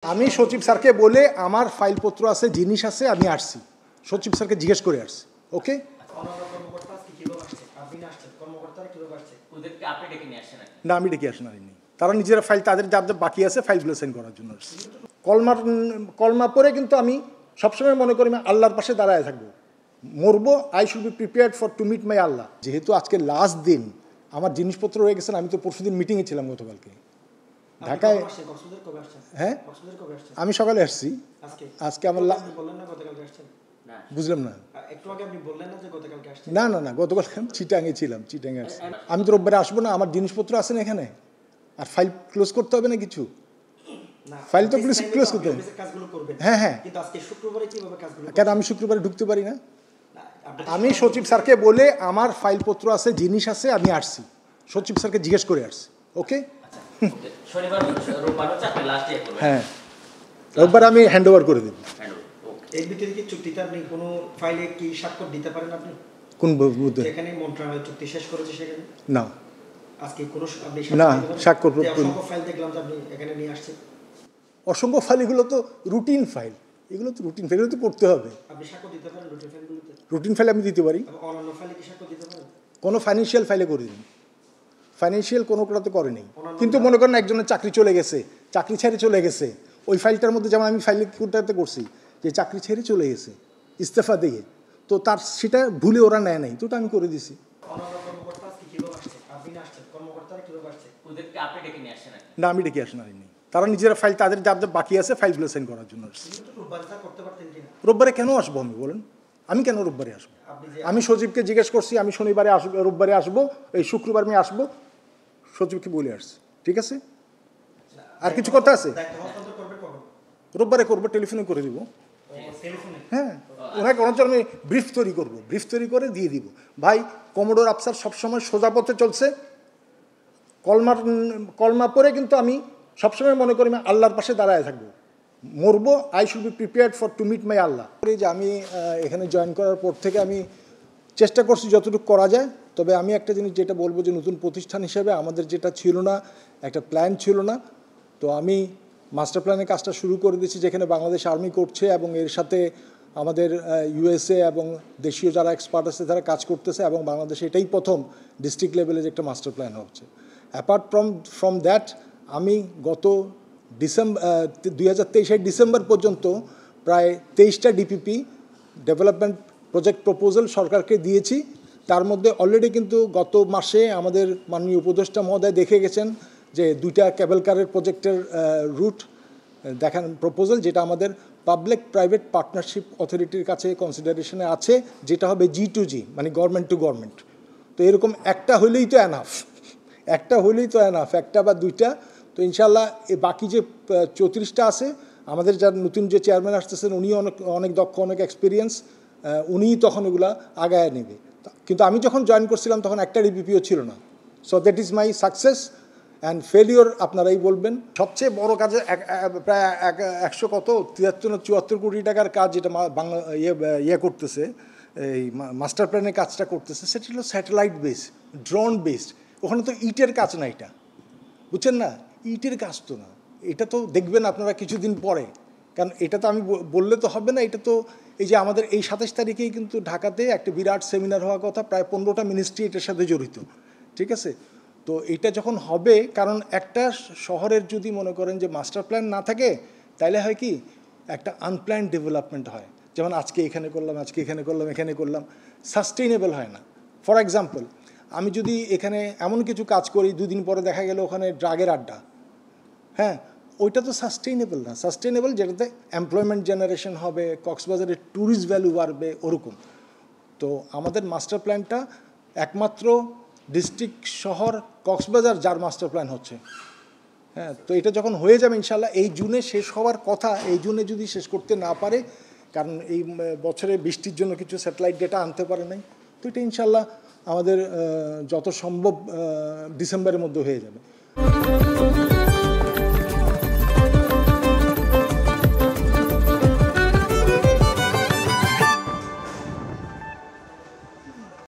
আমি সচিব স্যারকে বলে আমার ফাইলপত্র আছে, জিনিস আছে, আমি আসছি সচিব স্যারকে জিজ্ঞেস করে আসছি। ওকে, না আমি ডেকে আসি নাইনি, তারা নিজেরা ফাইল তাদের যাদের বাকি আছে ফাইলগুলো সেন্ড করার জন্য আসছি। কলমা পরে কিন্তু আমি সবসময় মনে করি আমি আল্লাহর পাশে দাঁড়ায় থাকবো, মরবো, I should be prepared for to meet my Allah. যেহেতু আজকে লাস্ট দিন, আমার জিনিসপত্র রয়ে গেছেন, আমি তো পরশুদিন মিটিংয়ে ছিলাম গতকালকে ঢাকায়। হ্যাঁ আমি সকালে আসছি, আজকে আমার বুঝলাম না। না না না, গতকাল আমি চিটাঙে ছিলাম, চিটাঙে আসছি। আমি তো রোববারে আসবো না, আমার জিনিসপত্র আছে না এখানে, আর ফাইল ক্লোজ করতে হবে না কিছু, ফাইল তো ক্লোজ করতে হবে। হ্যাঁ হ্যাঁ, কেন আমি শুক্রবারে ঢুকতে পারি না? আমি সচিব স্যারকে বলে আমার ফাইলপত্র আছে, জিনিস আছে, আমি আসছি সচিব স্যারকে জিজ্ঞেস করে আসছি। ওকে, হ্যাঁ রোববার আমি হ্যান্ড ওভার করে দেব। এর ভিতরে কি চুক্তিটা আপনি কোনো ফাইলে কি স্বাক্ষর দিতে পারেন আপনি? কোন বুদ্ধে? যেখানে মন্ত্রণালয় চুক্তি শেষ করেছে সেখানে না, আজকে কোনো আপনি না স্বাক্ষর অসংখ্য ফাইল দেখলাম যে আপনি এখানে নিয়ে আসছেন। অসংখ্য ফাইল, এগুলো তো রুটিন ফাইল, এগুলো তো রুটিন ফাইল, এগুলো তো পড়তে হবে। আপনি স্বাক্ষর দিতে পারেন রুটিন ফাইলগুলোতে? রুটিন ফাইল আমি দিতে পারি। অন্যান্য ফাইলে কি স্বাক্ষর দিতে পারেন? কোনো ফাইন্যান্সিয়াল ফাইলে করে দিন, ফাইন্যান্সিয়াল কোনোটাতে করেনি। কিন্তু মনে করেন একজনের চাকরি চলে গেছে, চাকরি ছেড়ে চলে গেছে, ওই ফাইলটার মধ্যে যেমন আমি ফাইলে কোনটাতে করছি যে চাকরি ছেড়ে চলে গেছে ইস্তফা দিয়ে, তো তার সেটা ভুলে ওরা নেয় নাই, তো ওটা আমি করে দিছি। না আমি ডেকে আসি নাইনি, তারা নিজেরা ফাইল তাদের যাদের বাকি আছে ফাইলগুলো সেন্ড করার জন্য আসছি। রোববারে কেন আসবো আমি বলেন? আমি কেন রোববারে আসবো? আমি সচিবকে জিজ্ঞেস করছি আমি শনিবারে আসবো, রোববারে আসবো, এই শুক্রবার আমি আসবো, সচিবকে বলে আসছি। ঠিক আছে, আর কিছু কথা আছে? রোববারে করবো, টেলিফোনে করে দিব। হ্যাঁ, ওনাকে ওনার জন্য আমি ব্রিফ তৈরি করবো, ব্রিফ তৈরি করে দিয়ে দিব। ভাই কমোডোর আফসার সবসময় সোজা পথে চলছে, কলমা পরে কিন্তু আমি সবসময় মনে করি আমি আল্লাহর পাশে দাঁড়ায় থাকবো, মরবো, I should be prepared for to meet my Allah. যে আমি এখানে জয়েন করার পর থেকে আমি চেষ্টা করছি যতটুকু করা যায়। তবে আমি একটা জিনিস যেটা বলবো যে নতুন প্রতিষ্ঠান হিসেবে আমাদের যেটা ছিল না, একটা প্ল্যান ছিল না, তো আমি মাস্টার প্ল্যানের কাজটা শুরু করে দিয়েছি, যেখানে বাংলাদেশ আর্মি করছে এবং এর সাথে আমাদের ইউএসএ এবং দেশীয় যারা এক্সপার্ট আছে তারা কাজ করতেছে, এবং বাংলাদেশে এটাই প্রথম ডিস্ট্রিক্ট লেভেলে যে একটা মাস্টার প্ল্যান হচ্ছে। অ্যাপার্ট ফ্রম দ্যাট, আমি গত 2023 ডিসেম্বর পর্যন্ত প্রায় 23টা ডিপিপি ডেভেলপমেন্ট প্রজেক্ট প্রপোজাল সরকারকে দিয়েছি। তার মধ্যে অলরেডি কিন্তু গত মাসে আমাদের মাননীয় উপদেষ্টা মহোদয় দেখে গেছেন যে 2টা কেবল কারের প্রজেক্টের রুট দেখান প্রপোজাল, যেটা আমাদের পাবলিক প্রাইভেট পার্টনারশিপ অথরিটির কাছে কনসিডারেশনে আছে, যেটা হবে G2G, মানে গভর্নমেন্ট টু গভর্নমেন্ট। তো এরকম একটা হলেই তো এনাফ, একটা বা 2টা। তো ইনশাল্লাহ বাকি যে 34টা আছে, আমাদের যার নতুন যে চেয়ারম্যান আসতেছেন উনিও অনেক দক্ষ, অনেক এক্সপিরিয়েন্স, উনিই তখন ওগুলা আগায় নেবে। কিন্তু আমি যখন জয়েন করছিলাম তখন একটা ডিপিপিও ছিল না। So that is my success and failure আপনারাই বলবেন। সবচেয়ে বড় কাজে প্রায় 174 কোটি টাকার কাজ যেটা বাংলা ইয়ে করতেছে, এই মাস্টার প্ল্যানের কাজটা করতেছে, সেটা হলো স্যাটেলাইট বেস, ড্রোন বেসড। ওখানে তো ইটের কাজ না, এটা বুঝছেন না, ইটের কাজ তো না, এটা তো দেখবেন আপনারা কিছুদিন পরে, কারণ এটা তো আমি বললে তো হবে না। এটা তো এই যে আমাদের এই 27 তারিখেই কিন্তু ঢাকাতে একটা বিরাট সেমিনার হওয়ার কথা, প্রায় 15টা মিনিস্ট্রি এটার সাথে জড়িত। ঠিক আছে, তো এটা যখন হবে, কারণ একটা শহরের যদি মনে করেন যে মাস্টার প্ল্যান না থাকে, তাইলে হয় কি একটা আনপ্ল্যান্ড ডেভেলপমেন্ট হয়, যেমন আজকে এখানে করলাম, এখানে করলাম, সাস্টেইনেবল হয় না। ফর এক্সাম্পল, আমি যদি এখানে এমন কিছু কাজ করি, 2 দিন পরে দেখা গেল ওখানে ড্রাগের আড্ডা, হ্যাঁ, ওইটা তো সাস্টেইনেবল না। সাস্টেইনেবল যেটাতে এমপ্লয়মেন্ট জেনারেশন হবে, কক্সবাজারের ট্যুরিস্ট ভ্যালু বাড়বে, ওরকম। তো আমাদের মাস্টার প্ল্যানটা একমাত্র ডিস্ট্রিক্ট শহর কক্সবাজার যার মাস্টার প্ল্যান হচ্ছে। হ্যাঁ, তো এটা যখন হয়ে যাবে ইনশাল্লাহ, এই জুনে শেষ হওয়ার কথা, এই জুনে যদি শেষ করতে না পারে, কারণ এই বছরে বৃষ্টির জন্য কিছু স্যাটেলাইট ডেটা আনতে পারে নাই, তো এটা ইনশাল্লাহ আমাদের যত সম্ভব ডিসেম্বরের মধ্যে হয়ে যাবে।